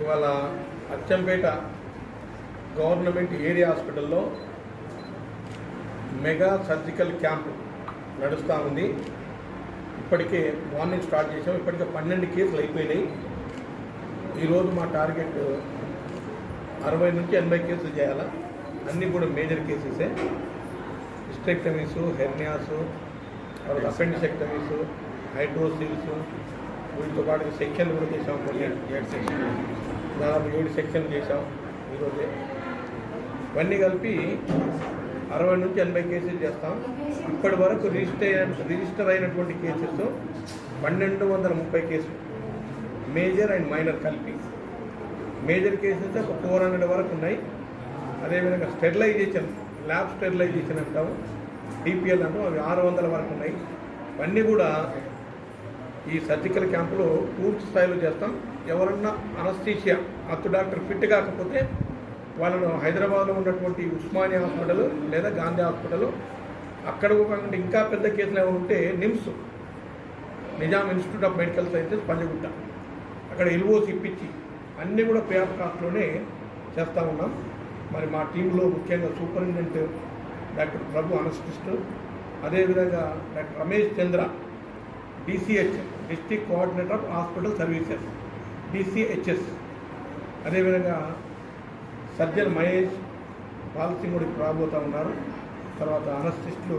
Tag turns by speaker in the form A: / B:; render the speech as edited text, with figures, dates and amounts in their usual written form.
A: ఇవాళ Achampet government area హాస్పిటల్లో mega surgical camp నడుస్తూ ఉంది. ఇప్పటికే మార్నింగ్ స్టార్ట్ చేసాం. ఇప్పటికే 12 కేసులు అయిపోయినాయి. ఈరోజు మా టార్గెట్ 60 నుంచి 80 కేసులు చేయాలా. అన్నీ కూడా మేజర్ కేసెసే. హిస్టెక్టమీస్, హెర్నియాస్, తర్వాత అపెండిసెక్టమీస్, హైడ్రోసిల్స్, వీటితో పాటు సెక్షన్లు కూడా చేసాం. కొన్ని 7 సెక్షన్లు, దాదాపు 7 సెక్షన్లు చేసాం ఈరోజే. ఇవన్నీ కలిపి 60 నుంచి 80 కేసులు చేస్తాం. ఇప్పటి వరకు రిజిస్టర్ అయినటువంటి కేసెస్ 1230 కేసులు, మేజర్ అండ్ మైనర్ కలిపి. మేజర్ కేసెస్ ఒక 400 వరకు ఉన్నాయి. అదేవిధంగా స్టెరిలైజేషన్, ల్యాబ్ స్టెరిలైజేషన్ అంటాము, డిపిఎల్ అంటాము, అవి 600 వరకు ఉన్నాయి. ఇవన్నీ కూడా ఈ సర్జికల్ క్యాంపులో పూర్తి స్థాయిలో చేస్తాం. ఎవరన్నా అనస్థీషియా డాక్టర్ ఫిట్ కాకపోతే వాళ్ళను హైదరాబాద్లో ఉన్నటువంటి ఉస్మానియా హాస్పిటల్ లేదా గాంధీ హాస్పిటల్, అక్కడ కాకుండా ఇంకా పెద్ద కేసులు ఏమైనా ఉంటే NIMS, Nizam institute of medical sciences Panjagutta, అక్కడ ఎల్ఓసి ఇప్పించి అన్నీ కూడా ఫ్రీ ఆఫ్ కాస్ట్లోనే చేస్తూ ఉన్నాం. మరి మా టీంలో ముఖ్యంగా సూపరింటెండెంట్ డాక్టర్ ప్రభు అనస్థిస్ట్, అదేవిధంగా doctor Ramesh Chandra DCH, district coordinator of hospital services DCHS, అదేవిధంగా సర్జన్ మహేష్ బాలసింగ్ కూడా రాబోతూ ఉన్నారు. తర్వాత అనస్థిస్టులు